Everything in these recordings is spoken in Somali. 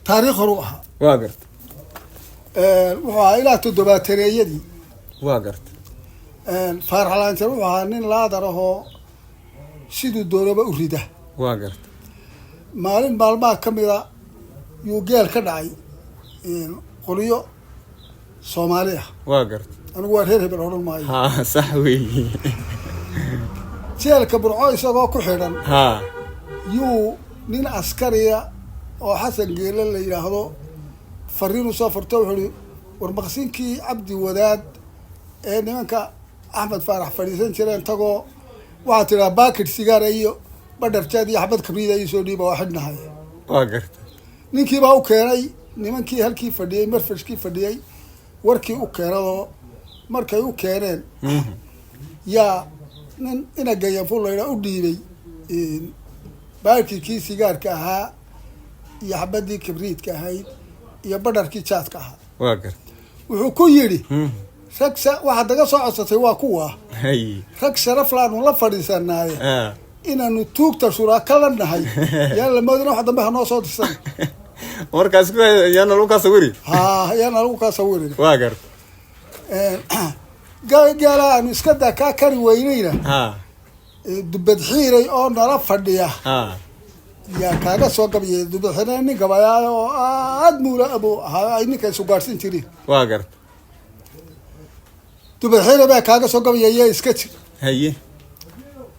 تاريخ روحها واقرت وإلى تدباترية دي واقرت فارح لان تروحها نين لا دره سيدو الدولة بأريده واقرت مالين بالما كميرا يوجيل كدعي قرية صومالية واقرت أنا وارهيه بالعلوم ماي ها صحوي جيل كبرعوي سبا كحيران ها يو نين عسكرية أو حسن قيل اللي يلاحظوا فرينو سافر توحري ورمقسينكي عبدي وداد نمانكا أحمد فارح فريسان شرين تقو وعطينا باكر سيجار أيو بدر جادي أحمد كبريد أي سودي بواحدنا هاي واقرت نينكي باو كيناي نمانكي هالكي فديي مرفشكي فديي وركي او كينادو markay u keeneen yaa nin ina gayan fulayna u dhiibay baakii sigaarka ahaa iyo xabadii kibriidka ahayd iyo badharkii jaadka ahaa واقرت wuxuu ku yiri ragsa waxa daga soo codsatay waa kuwa هي rag sharaf laan la fadhiisanaay inaanu tuugta shuraaka la nahay yaa la moodina wax dambe hanoo soo dirsan markaas ku yana lagu ka sawiri yana lagu ka sawiri واقرت قال أنا إسكت كاري وينينا دبت حيري أو نرى فرديا يا كذا سوق بيه دبت حيري قبايا أدمولا أبو هاي نك سوقارسين تري واقرت دبت حيري بقى كذا سوق بيه يا إسكت هي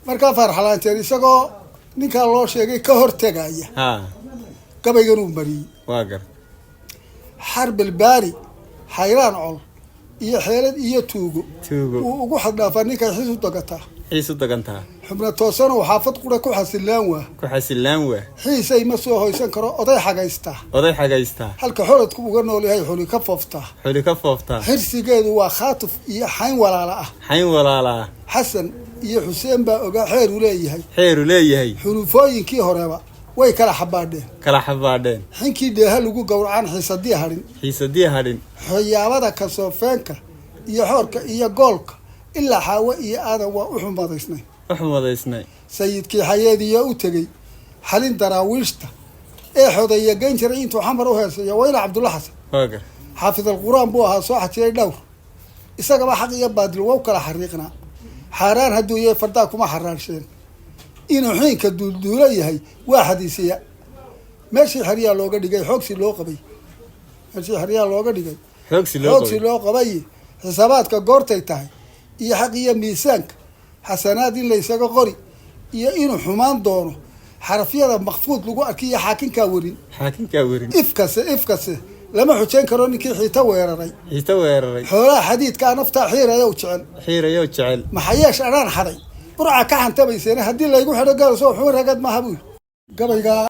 مركا فرح لان تري سقو نك الله شيء كهر تجاية قبل ينوم بري واقرت حرب الباري حيران عول iyo xeelad iyo tuugo ugu xadhaafaa ninka xiisu dagataa xubna toosan oo xaafad qura ku xasilaan waa xiisay ma soo hoysan karo oday xagaystaa halka xoladku uga nool yahay xuli ka fooftaa xirsigeedu waa khaatuf iyo xayn walaala ah xasan iyo xuseen baa ogaa xeer u leeyahay xulufooyinkii horeba way kala xabaadheen xinkii dheeha lagu gowracaan xiisadii hadhin xoyaabada ka soofeenka iyo xoorka iyo goolka ilaa xaawo iyo aadan waa u xumadaysnay sayidkii xayeediya u tegey xalin daraawiishta ee xodaya geyn jiray intuu xamar u heesayo wayna cabdulla xasan xaafid alquraan buu ahaa soo xajiray dhowr isagaba xaq iyo baadil waa u kala xariiqnaa xaaraan hadduu yahay fardaa kuma xaraarsheen inuu xiinka duulduula yahay waa xadiisiya meeshii xeryaa looga dhigay xoogsi loo qabay xisaabaadka goortay tahay iyo xaq iyo miisaanka xasanaad in la isaga qori iyo inuu xumaan doono xarafyada maqfuud lagu arkiyo xaakinkaa warin ifkase lama xujeyn karo ninkii xiita weeraray xoolaha xadiidkaa naftaa xiirayo jecel maxayeesh anaan xaday burca ka xantabayseen haddii laygu xidho gaal soo xun ragad maaha buu gabayga